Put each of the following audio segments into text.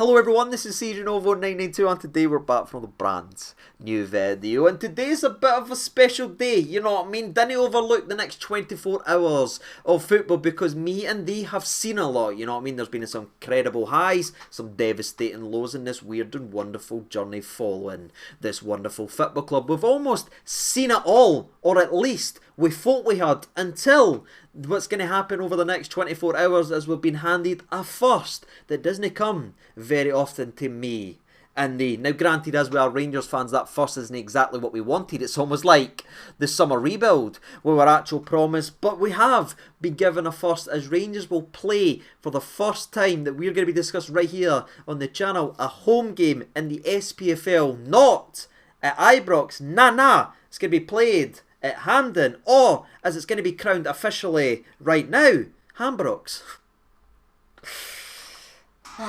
Hello everyone, this is CJNovo992 and today we're back from the brand new video, and today's a bit of a special day, you know what I mean? Didn't overlook the next 24 hours of football because me and thee have seen a lot, you know what I mean? There's been some incredible highs, some devastating lows in this weird and wonderful journey following this wonderful football club. We've almost seen it all, or at least we thought we had, until what's going to happen over the next 24 hours as we've been handed a first that doesn't come very often to me and thee. Now granted, as we are Rangers fans, that first isn't exactly what we wanted. It's almost like the summer rebuild we were actual promised, but we have been given a first as Rangers will play for the first time that we're going to be discussing right here on the channel a home game in the SPFL, not at Ibrox. Nah, it's going to be played at Hampden, or as it's going to be crowned officially right now, Hambrox. Do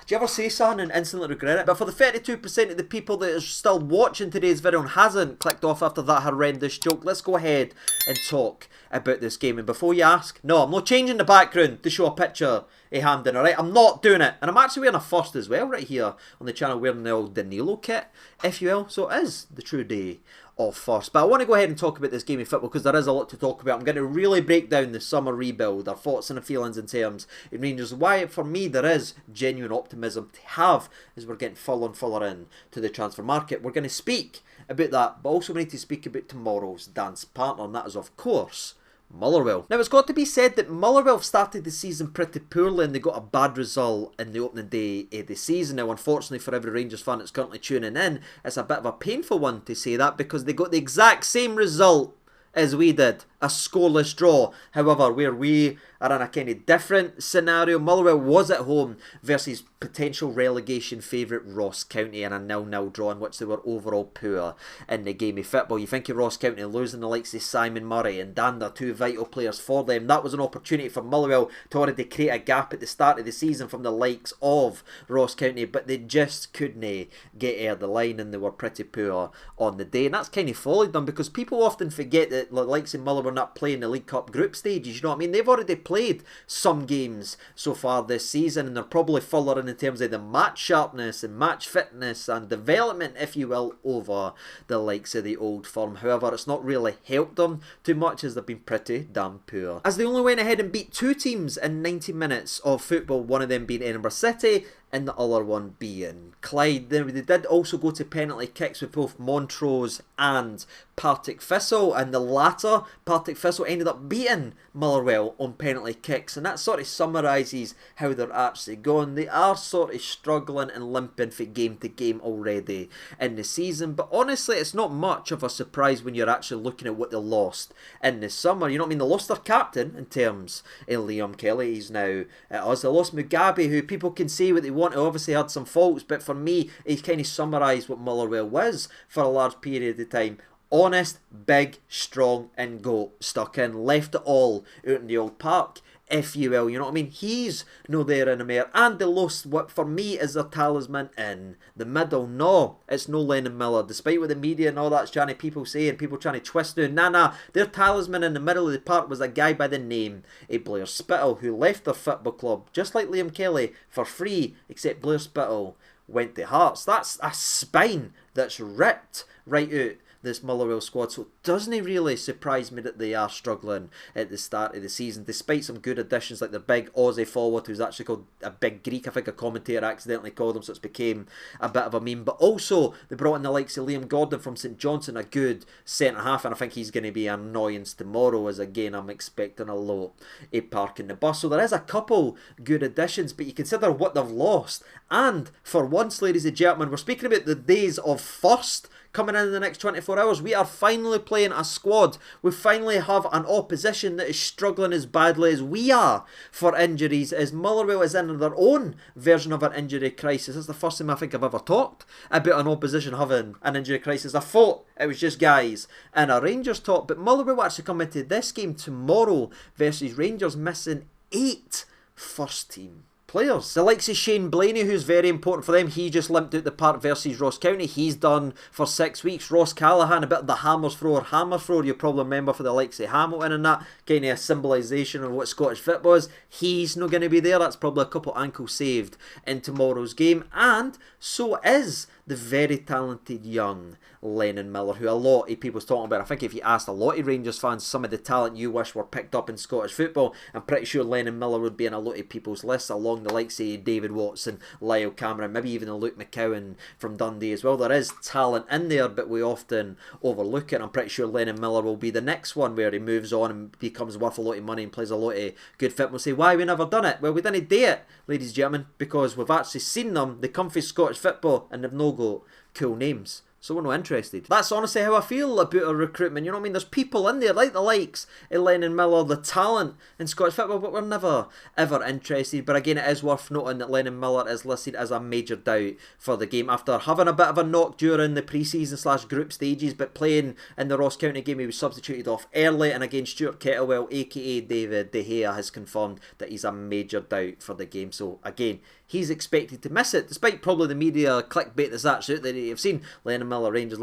you ever say something and instantly regret it? But for the 32% of the people that are still watching today's video and hasn't clicked off after that horrendous joke, let's go ahead and talk about this game. And before you ask, no, I'm not changing the background to show a picture of Hampden, alright? I'm not doing it. And I'm actually wearing a first as well right here on the channel, wearing the old Danilo kit, if you will. So it is the true day of first. But I want to go ahead and talk about this game of football because there is a lot to talk about. I'm going to really break down the summer rebuild, our thoughts and feelings in terms of Rangers. Why, for me, there is genuine optimism to have as we're getting fuller and fuller in to the transfer market. We're going to speak about that, but also we need to speak about tomorrow's dance partner, and that is, of course, Motherwell. Now, it's got to be said that Motherwell started the season pretty poorly and they got a bad result in the opening day of the season. Now, unfortunately for every Rangers fan that's currently tuning in, it's a bit of a painful one to say that because they got the exact same result as we did, a scoreless draw. However, where we are in a kind of different scenario, Motherwell was at home versus potential relegation favourite Ross County in a 0-0 draw in which they were overall poor in the game of football. You think of Ross County losing the likes of Simon Murray and Danda, two vital players for them. That was an opportunity for Motherwell to already create a gap at the start of the season from the likes of Ross County, but they just couldn't get out of the line and they were pretty poor on the day. And that's kind of followed them because people often forget that the likes of Motherwell not playing the League Cup group stages, you know what I mean? They've already played some games so far this season and they're probably fuller in terms of the match sharpness and match fitness and development, if you will, over the likes of the old firm. However, it's not really helped them too much as they've been pretty damn poor, as they only went ahead and beat two teams in 90 minutes of football, one of them being Edinburgh City and the other one being Clyde. They did also go to penalty kicks with both Montrose and Partick Thistle, and the latter, Partick Thistle, ended up beating Motherwell on penalty kicks, and that sort of summarises how they're actually going. They are sort of struggling and limping from game to game already in the season, but honestly it's not much of a surprise when you're actually looking at what they lost in the summer. You know what I mean? They lost their captain in terms of Liam Kelly, he's now at us. They lost Mugabe, who people can say what they want, he obviously had some faults, but for me he kind of summarised what Motherwell was for a large period of time. Honest, big, strong, and go. Stuck in, left it all out in the old park, if you will. You know what I mean? He's no there anymore. And they lost what for me is their talisman in the middle. No, it's no Lennon Miller. Despite what the media and all that's trying to people say and people trying to twist it. Nah. Their talisman in the middle of the park was a guy by the name of Blair Spittle, who left their football club, just like Liam Kelly, for free, except Blair Spittle went to Hearts. That's a spine that's ripped right out this Motherwell squad, so doesn't it really surprise me that they are struggling at the start of the season, despite some good additions like the big Aussie forward who's actually called a big Greek. I think a commentator accidentally called him, so it's became a bit of a meme. But also they brought in the likes of Liam Gordon from St Johnstone, a good centre half, and I think he's going to be an annoyance tomorrow, as again I'm expecting a lot of parking the bus. So there is a couple good additions, but you consider what they've lost, and for once, ladies and gentlemen, we're speaking about the days of first coming in the next 24 hours. We are finally playing a squad. We finally have an opposition that is struggling as badly as we are for injuries, as Motherwell is in their own version of an injury crisis. It's the first time I think I've ever talked about an opposition having an injury crisis. I thought it was just guys in a Rangers top, but Motherwell actually come into this game tomorrow versus Rangers missing 8 first team players. The likes of Shane Blaney, who's very important for them, he just limped out the park versus Ross County. He's done for 6 weeks. Ross Callaghan, a bit of the hammer thrower you probably remember for the likes of Hamilton and that, kind of a symbolisation of what Scottish football is. He's not going to be there. That's probably a couple ankles saved in tomorrow's game. And so is the very talented young Lennon Miller, who a lot of people's talking about. I think if you asked a lot of Rangers fans some of the talent you wish were picked up in Scottish football, I'm pretty sure Lennon Miller would be in a lot of people's lists, along the likes of David Watson, Lyle Cameron, maybe even a Luke McCowan from Dundee as well. There is talent in there, but we often overlook it. I'm pretty sure Lennon Miller will be the next one where he moves on and becomes worth a lot of money and plays a lot of good football. We'll say, why we never done it? Well, we didn't do it, ladies and gentlemen, because we've actually seen them. They come from Scottish football and they've no got cool names. So we're not interested. That's honestly how I feel about our recruitment. You know what I mean? There's people in there like the likes of Lennon Miller, the talent in Scottish football, but we're never ever interested. But again, it is worth noting that Lennon Miller is listed as a major doubt for the game after having a bit of a knock during the pre-season / group stages, but playing in the Ross County game he was substituted off early, and again Stuart Cantwell aka David De Gea has confirmed that he's a major doubt for the game. So again, he's expected to miss it, despite probably the media clickbait that's actually out there. You've seen Lennon Miller Rangers.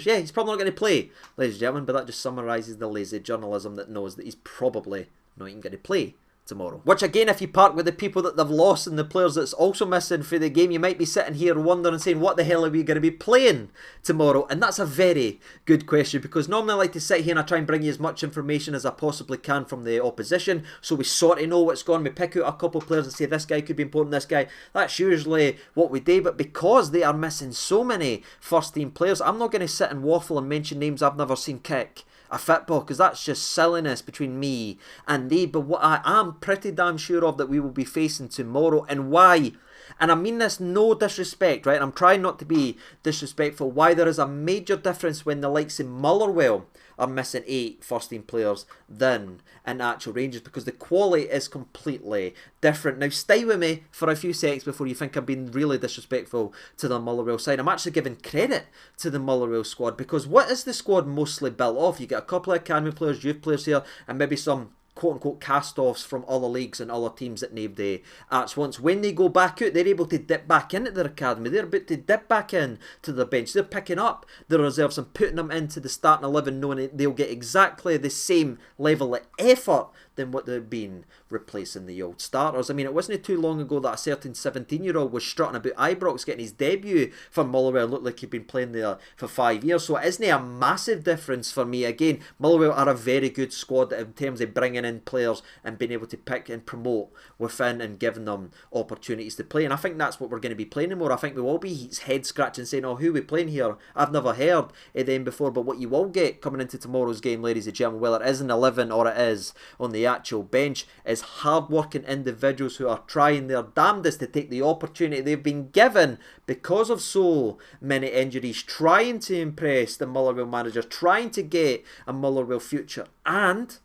Yeah, he's probably not going to play, ladies and gentlemen, but that just summarises the lazy journalism that knows that he's probably not even going to play tomorrow. Which again, if you park with the people that they've lost and the players that's also missing for the game, you might be sitting here wondering, saying, what the hell are we going to be playing tomorrow? And that's a very good question, because normally I like to sit here and I try and bring you as much information as I possibly can from the opposition, so we sort of know what's going on. We pick out a couple of players and say, this guy could be important, this guy. That's usually what we do, but because they are missing so many first team players, I'm not going to sit and waffle and mention names I've never seen kick a football, because that's just silliness between me and they. But what I am pretty damn sure of that we will be facing tomorrow, and why, and I mean this no disrespect, right, I'm trying not to be disrespectful, why there is a major difference when the likes of Motherwell are missing 8 first team players than in actual Rangers, because the quality is completely different. Now stay with me for a few seconds before you think I'm being really disrespectful to the Motherwell side. I'm actually giving credit to the Motherwell squad, because what is the squad mostly built off? You get a couple of academy players, youth players here, and maybe some quote-unquote cast-offs from other leagues and other teams that they've at once. When they go back out, they're able to dip back into their academy. They're about to dip back in to the bench. They're picking up the reserves and putting them into the starting 11, knowing they'll get exactly the same level of effort than what they've been replacing the old starters. I mean, it wasn't too long ago that a certain 17-year-old was strutting about Ibrox getting his debut for Motherwell. It looked like he'd been playing there for 5 years. So it isn't a massive difference for me. Again, Motherwell are a very good squad in terms of bringing in players and being able to pick and promote within and giving them opportunities to play. And I think that's what we're going to be playing more. I think we will be head scratching saying, oh, who are we playing here? I've never heard of them before. But what you will get coming into tomorrow's game, ladies and gentlemen, whether it is an 11 or it is on the actual bench, is hard-working individuals who are trying their damnedest to take the opportunity they've been given because of so many injuries, trying to impress the Motherwell manager, trying to get a Motherwell future, and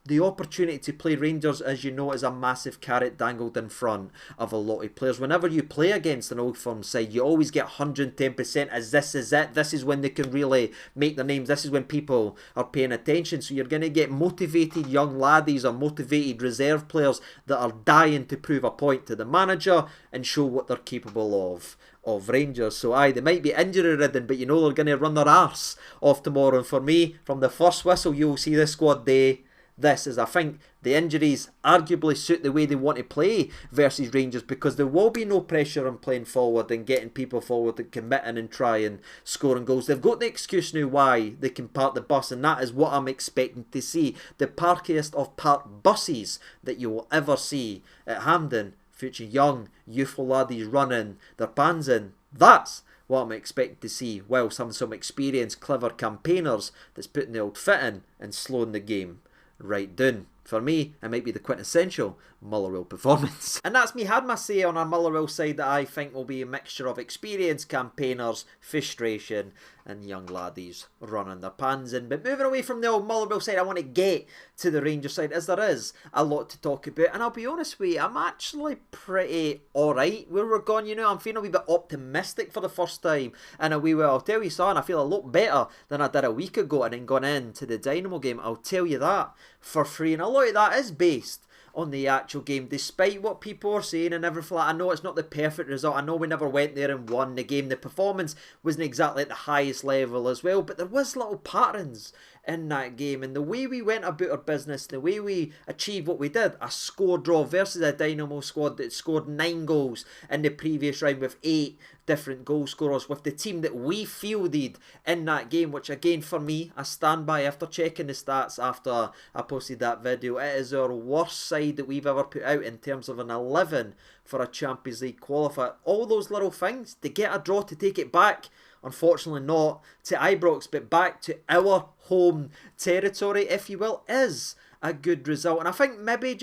the opportunity to play Rangers, as you know, is a massive carrot dangled in front of a lot of players. Whenever you play against an Old Firm side, you always get 110% as this is it. This is when they can really make their names. This is when people are paying attention. So you're going to get motivated young laddies or motivated reserve players that are dying to prove a point to the manager and show what they're capable of Rangers. So aye, they might be injury ridden, but you know they're going to run their arse off tomorrow. And for me, from the first whistle, you'll see this squad day. This is, I think, the injuries arguably suit the way they want to play versus Rangers, because there will be no pressure on playing forward and getting people forward and committing and trying scoring goals. They've got the excuse now why they can park the bus, and that is what I'm expecting to see. The parkiest of parked buses that you will ever see at Hampden. Future young, youthful laddies running their pans in. That's what I'm expecting to see, while some experienced, clever campaigners that's putting the old fit in and slowing the game right down. For me, it might be the quintessential Motherwell performance. And that's me had my say on our Motherwell side that I think will be a mixture of experienced campaigners, frustration, and young laddies running their pans in. But moving away from the old Motherwell side, I want to get to the Rangers side, as there is a lot to talk about. And I'll be honest with you, I'm actually pretty alright where we're going. You know, I'm feeling a wee bit optimistic for the first time in a wee while. I'll tell you something, I feel a lot better than I did a week ago and then gone into the Dynamo game. I'll tell you that for free. And a lot of that is based on the actual game, despite what people are saying and everything. I know it's not the perfect result. I know we never went there and won the game. The performance wasn't exactly at the highest level as well, but there was little patterns in that game, and the way we went about our business, the way we achieved what we did, a score draw versus a Dynamo squad that scored 9 goals in the previous round with 8 different goal scorers, with the team that we fielded in that game, which again for me, I stand by after checking the stats after I posted that video. It is our worst side that we've ever put out in terms of an 11 for a Champions League qualifier. All those little things, to get a draw, to take it back, unfortunately not to Ibrox, but back to our home territory, if you will, is a good result. And I think maybe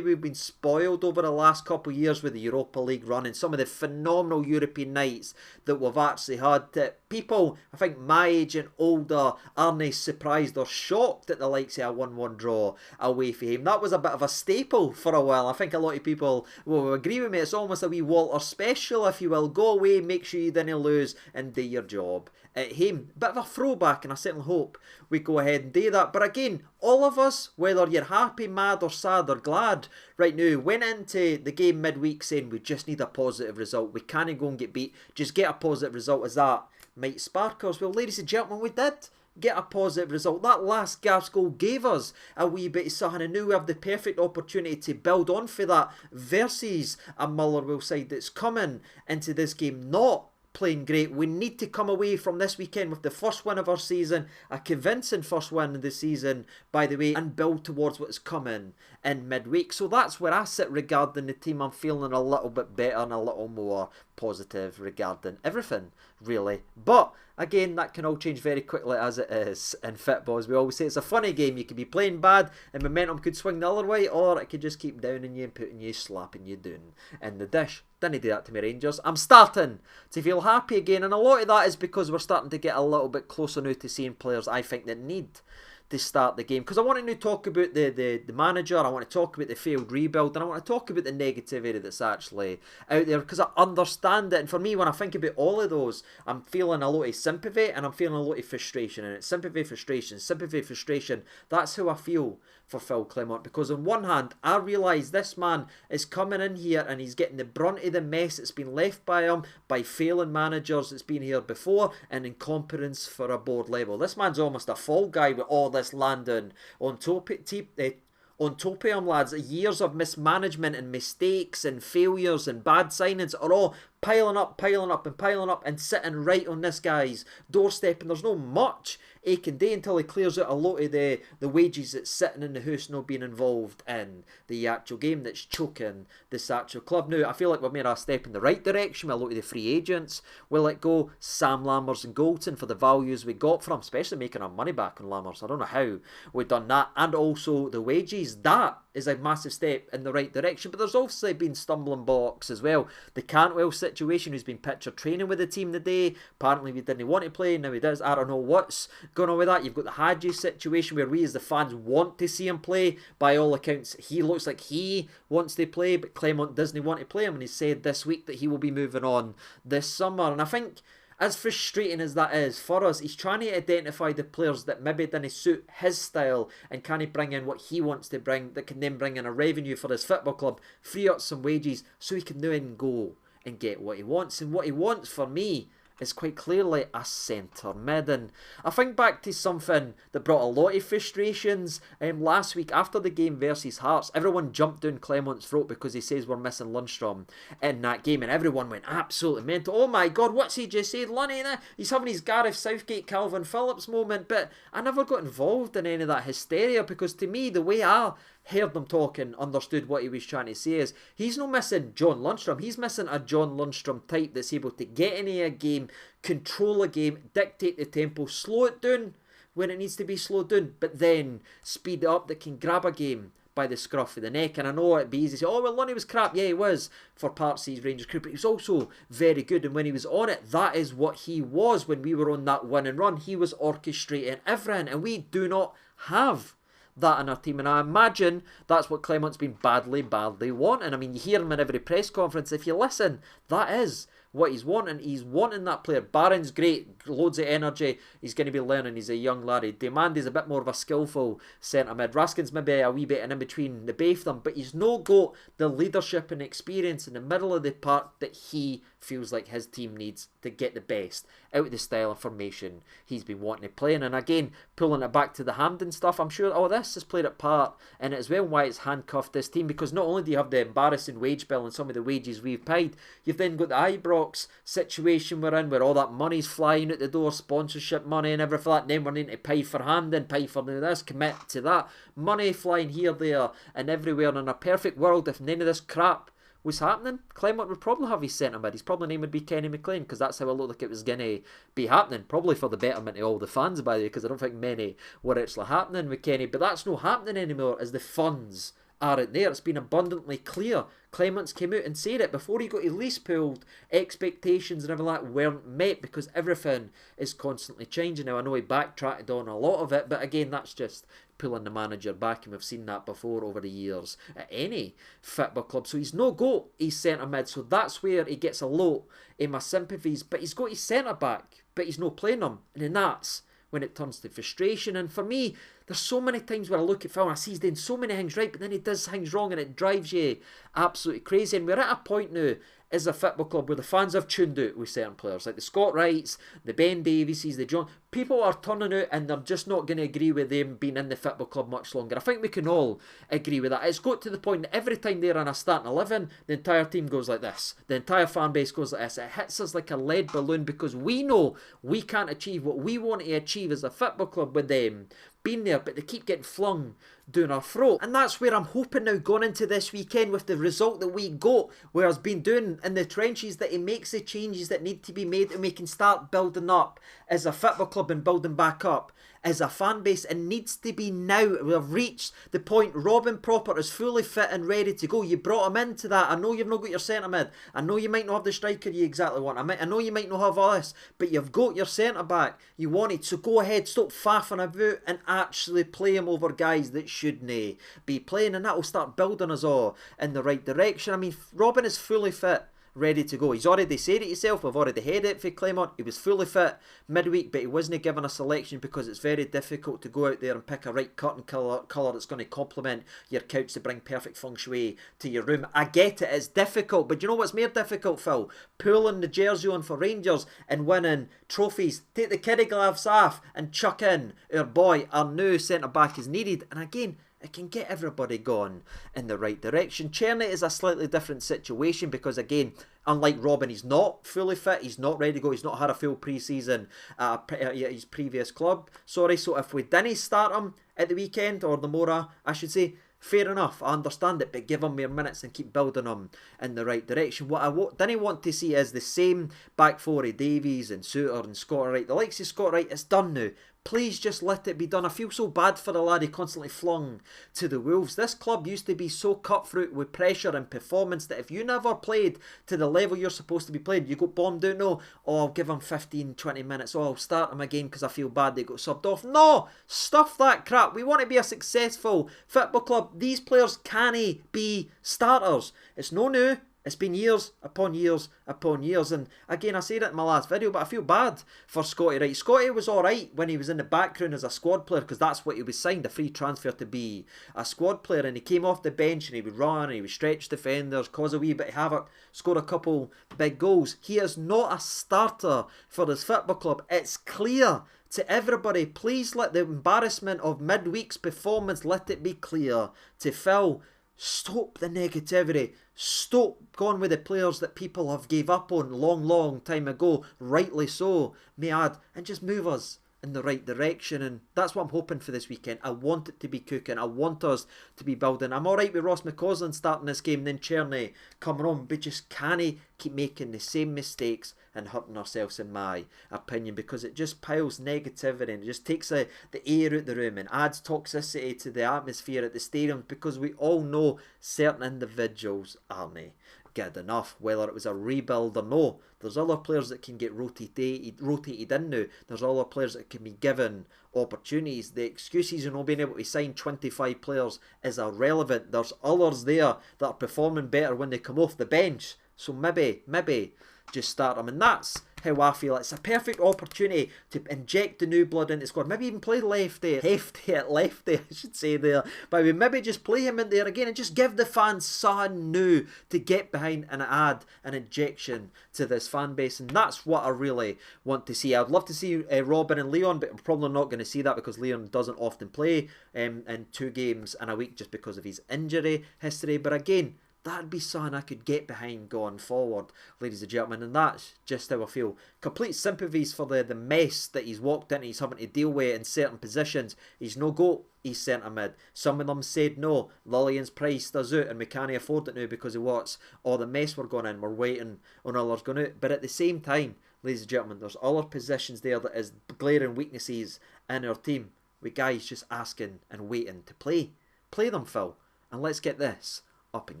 we've been spoiled over the last couple of years with the Europa League run and some of the phenomenal European nights that we've actually had, that people, I think my age and older, aren't surprised or shocked at the likes of a 1-1 draw away from home. That was a bit of a staple for a while. I think a lot of people will agree with me. It's almost a wee Walter special, if you will. Go away, make sure you didn't lose, and do your job at home. Bit of a throwback, and I certainly hope we go ahead and do that. But again, all of us, whether you're happy, mad or sad or glad right now, went into the game midweek saying we just need a positive result. We can't go and get beat. Just get a positive result, as that might spark us. Well, ladies and gentlemen, we did get a positive result. That last gas goal gave us a wee bit of something, and now we have the perfect opportunity to build on for that versus a Motherwell side that's coming into this game not playing great. We need to come away from this weekend with the first win of our season, a convincing first win of the season, by the way, and build towards what's coming in midweek. So that's where I sit regarding the team. I'm feeling a little bit better and a little more positive regarding everything, really. But again, that can all change very quickly, as it is in football. As we always say, it's a funny game. You could be playing bad and momentum could swing the other way, or it could just keep downing you and putting you, slapping you down in the dish. Didn't do that to me, Rangers. I'm starting to feel happy again, and a lot of that is because we're starting to get a little bit closer now to seeing players I think that need to start the game. Because I want to talk about the manager, I want to talk about the failed rebuild, and I want to talk about the negativity that's actually out there, because I understand it. And for me, when I think about all of those, I'm feeling a lot of sympathy and I'm feeling a lot of frustration. And it's sympathy, frustration. That's how I feel for Phil Clement, because on one hand, I realise this man is coming in here and he's getting the brunt of the mess that's been left by him by failing managers that's been here before and incompetence for a board level. This man's almost a fall guy with all this landing on top of him, lads. Years of mismanagement and mistakes and failures and bad signings are all piling up and sitting right on this guy's doorstep, and there's no much he can do until he clears out a lot of the wages that's sitting in the house not being involved in the actual game that's choking this actual club. Now, I feel like we've made a step in the right direction with a lot of the free agents. We'll let go Sam Lammers and Goldson for the values we got from, especially making our money back on Lammers. I don't know how we've done that. And also the wages. That is a massive step in the right direction. But there's also been stumbling blocks as well. The Cantwell situation, who's been pictured training with the team today. Apparently we didn't want to play, now he does. I don't know what's going on with that. You've got the Hadji situation where we as the fans want to see him play. By all accounts, he looks like he wants to play, but Clement doesn't want to play him, and he said this week that he will be moving on this summer. And I think, as frustrating as that is for us, he's trying to identify the players that maybe didn't suit his style and can he bring in what he wants to bring, that can then bring in a revenue for his football club, free up some wages so he can then go and get what he wants. And what he wants for me is quite clearly a centre mid. And I think back to something that brought a lot of frustrations last week after the game versus Hearts. Everyone jumped down Clement's throat because he says we're missing Lundstrom in that game, and everyone went absolutely mental. Oh my god, what's he just said? Lunny, he's having his Gareth Southgate, Calvin Phillips moment. But I never got involved in any of that hysteria, because to me, the way I heard them talking, understood what he was trying to say is, he's not missing John Lundstrom, he's missing a John Lundstrom type that's able to get into a game, control a game, dictate the tempo, slow it down when it needs to be slowed down, but then speed it up, that can grab a game by the scruff of the neck. And I know it'd be easy to say, oh well, Lunny was crap. Yeah, he was for parts of his Rangers crew, but he was also very good, and when he was on it, that is what he was. When we were on that win and run, he was orchestrating everything, and we do not have that in our team. And I imagine that's what Clement's been badly wanting. I mean, you hear him in every press conference. If you listen, that is what he's wanting that player. Barron's great, loads of energy, he's going to be learning, he's a young laddie. Demand is a bit more of a skillful centre mid. Raskin's maybe a wee bit in between the both of them, but he's no got the leadership and experience in the middle of the park that he feels like his team needs to get the best out of the style and formation he's been wanting to play in. And again, pulling it back to the Hampden stuff, I'm sure all this has played a part in it as well, why it's handcuffed this team, because not only do you have the embarrassing wage bill and some of the wages we've paid, you've then got the Ibrox situation we're in, where all that money's flying out the door, sponsorship money and everything like that, and then we're needing to pay for Hampden, pay for this, commit to that, money flying here, there and everywhere. And in a perfect world, if none of this crap was happening, Clement would probably have his centre mid. His probably name would be Kenny McLean, because that's how it looked like it was going to be happening. Probably for the betterment of all the fans, by the way, because I don't think many were actually happening with Kenny. But that's not happening anymore, as the funds aren't there. It's been abundantly clear. Clements came out and said it before he got his lease pulled. Expectations and everything like that weren't met, because everything is constantly changing. Now, I know he backtracked on a lot of it, but again, that's just pulling the manager back, and we've seen that before over the years at any football club. So he's no got his centre mid, so that's where he gets a lot in my sympathies. But he's got his centre back, but he's not playing them, and then that's when it turns to frustration. And for me, there's so many times where I look at Phil and I see he's doing so many things right, but then he does things wrong and it drives you absolutely crazy. And we're at a point now as a football club where the fans have tuned out with certain players, like the Scott Wrights, the Ben Davises, the John. People are turning out and they're just not going to agree with them being in the football club much longer. I think we can all agree with that. It's got to the point that every time they're in a starting 11, the entire team goes like this. The entire fan base goes like this. It hits us like a lead balloon, because we know we can't achieve what we want to achieve as a football club with them being there, but they keep getting flung down our throat. And that's where I'm hoping now, going into this weekend with the result that we got, where I've been doing in the trenches, that he makes the changes that need to be made, and we can start building up as a football club and building back up as a fan base. It needs to be now. We've reached the point. Robin Proper is fully fit and ready to go. You brought him into that. I know you've not got your centre mid. I know you might not have the striker you exactly want. I know you might not have all this, but you've got your centre back you wanted. So go ahead, stop faffing about and actually play him over guys that shouldn't be playing, and that will start building us all in the right direction. I mean, Robin is fully fit, ready to go. He's already said it himself. We've already heard it for Clement. He was fully fit midweek, but he wasn't given a selection because it's very difficult to go out there and pick a right curtain colour that's going to complement your couch to bring perfect feng shui to your room. I get it, it's difficult, but you know what's more difficult, Phil? Pulling the jersey on for Rangers and winning trophies. Take the kiddie gloves off and chuck in our boy. Our new centre back is needed, and again, it can get everybody going in the right direction. Czerny is a slightly different situation, because again, unlike Robin, he's not fully fit, he's not ready to go, he's not had a full pre-season at his previous club. So if we didn't start him at the weekend, or the Mora, I should say, fair enough, I understand it, but give him more minutes and keep building him in the right direction. What I didn't want to see is the same back four of Davies and Suter and Scott Wright. The likes of Scott Wright, it's done now. Please just let it be done. I feel so bad for the lad he constantly flung to the Wolves. This club used to be so cutthroat with pressure and performance that if you never played to the level you're supposed to be playing, you got bombed out. No, oh, I'll give him 15, 20 minutes. Oh, I'll start him again because I feel bad they got subbed off. No, stuff that crap. We want to be a successful football club. These players can't be starters. It's no new. It's been years upon years upon years. And again, I said it in my last video, but I feel bad for Scotty Wright. Scotty was alright when he was in the background as a squad player, because that's what he was signed, a free transfer to be a squad player. And he came off the bench and he would run and he would stretch defenders, cause a wee bit of havoc, score a couple big goals. He is not a starter for this football club. It's clear to everybody. Please let the embarrassment of midweek's performance, let it be clear to Phil. Stop the negativity. Stop going with the players that people have gave up on long time ago, rightly so, may I add, and just move us in the right direction. And that's what I'm hoping for this weekend. I want it to be cooking. I want us to be building. I'm alright with Ross McCausland starting this game, then Czerny coming on, but just can't keep making the same mistakes and hurting ourselves, in my opinion, because it just piles negativity and it just takes the air out the room and adds toxicity to the atmosphere at the stadiums, because we all know certain individuals aren't good enough, whether it was a rebuild or no. There's other players that can get rotated in now. There's other players that can be given opportunities. The excuses of not being able to sign 25 players is irrelevant. There's others there that are performing better when they come off the bench So maybe just start him. And that's how I feel. It's a perfect opportunity to inject the new blood into the squad. Maybe even play Jefte at lefty, I should say there. But maybe just play him in there again and just give the fans something new to get behind and add an injection to this fan base. And that's what I really want to see. I'd love to see Robin and Leon, but I'm probably not going to see that because Leon doesn't often play in 2 games in a week just because of his injury history. But again, that'd be something I could get behind going forward, ladies and gentlemen, and that's just how I feel. Complete sympathies for the mess that he's walked into, he's having to deal with in certain positions. He's no goat, he's centre mid. Some of them said no, Lillian's priced us out and we can't afford it now because of what's all the mess we're going in. We're waiting on others going out. But at the same time, ladies and gentlemen, there's other positions there that is glaring weaknesses in our team, with guys just asking and waiting to play. Play them, Phil, and let's get this up and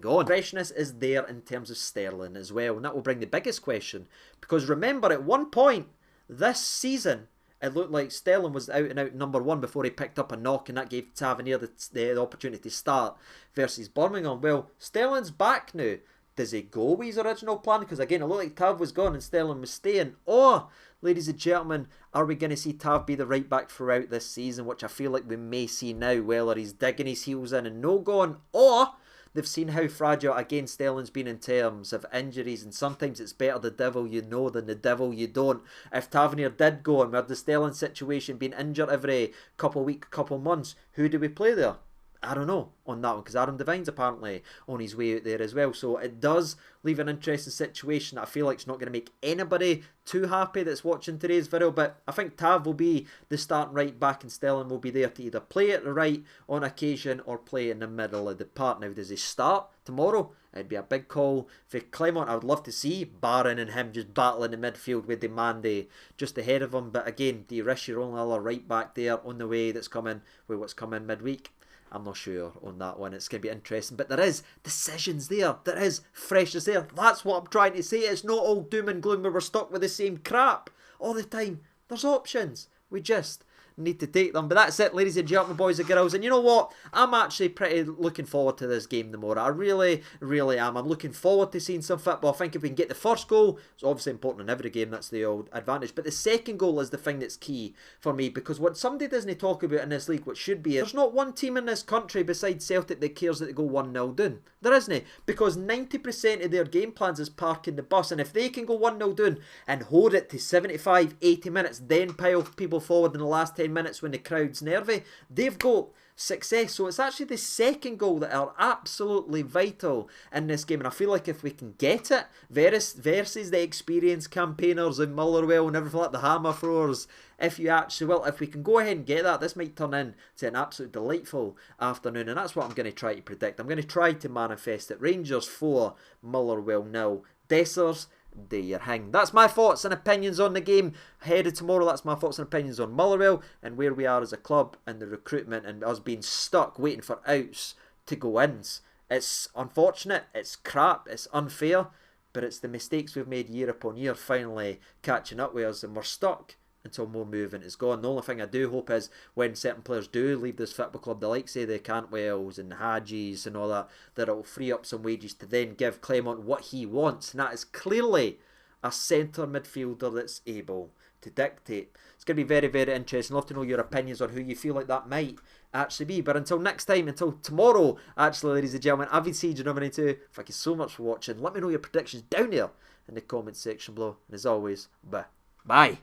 going. Freshness is there in terms of Sterling as well, and that will bring the biggest question, because remember at one point this season it looked like Sterling was out and out number 1 before he picked up a knock, and that gave Tavernier the opportunity to start versus Birmingham. Well, Sterling's back now. Does he go with his original plan? Because again, it looked like Tav was gone and Sterling was staying. Or, ladies and gentlemen, are we going to see Tav be the right back throughout this season, which I feel like we may see now, whether he's digging his heels in and no going, or they've seen how fragile, again, Sterling's been in terms of injuries, and sometimes it's better the devil you know than the devil you don't. If Tavernier did go, and with the Sterling situation being injured every couple weeks, couple months, who do we play there? I don't know on that one, because Adam Devine's apparently on his way out there as well. So it does leave an interesting situation that I feel like it's not going to make anybody too happy that's watching today's video. But I think Tav will be the starting right back and Sterling will be there to either play at the right on occasion or play in the middle of the park. Now, does he start tomorrow? It'd be a big call for Clement. I would love to see Barron and him just battling the midfield with Demande just ahead of him. But again, do you risk your only other right back there on the way that's coming with what's coming midweek? I'm not sure on that one. It's going to be interesting. But there is decisions there. There is freshness there. That's what I'm trying to say. It's not all doom and gloom where we're stuck with the same crap all the time. There's options. We just need to take them. But that's it, ladies and gentlemen, boys and girls. And you know what? I'm actually pretty looking forward to this game tomorrow. I really am. I'm looking forward to seeing some football. I think if we can get the first goal, it's obviously important in every game. That's the old advantage. But the second goal is the thing that's key for me, because what somebody doesn't talk about in this league, what should be, there's not one team in this country besides Celtic that cares that they go 1-0 down. There isn't, because 90% of their game plans is parking the bus, and if they can go 1-0 down and hold it to 75, 80 minutes, then pile people forward in the last 10 minutes when the crowd's nervy, they've got success. So it's actually the second goal that are absolutely vital in this game, and I feel like if we can get it versus the experienced campaigners in Motherwell and everything like the hammer throwers, if you actually will, if we can go ahead and get that, this might turn into an absolute delightful afternoon, and that's what I'm going to try to predict. I'm going to try to manifest it. Rangers 4, Motherwell 0. Dessers, do your hang. That's my thoughts and opinions on the game headed tomorrow. That's my thoughts and opinions on Motherwell and where we are as a club and the recruitment and us being stuck waiting for outs to go ins. It's unfortunate, it's crap, it's unfair, but it's the mistakes we've made year upon year finally catching up with us, and we're stuck until more movement is gone. The only thing I do hope is when certain players do leave this football club, the likes of the Cantwells and the Hadjis and all that, that it will free up some wages to then give Clement what he wants, and that is clearly a centre midfielder that's able to dictate. It's going to be very interesting. Love to know your opinions on who you feel like that might actually be. But until next time, until tomorrow, actually, ladies and gentlemen, I've been CJ92. Thank you so much for watching. Let me know your predictions down there in the comment section below. And as always, bye.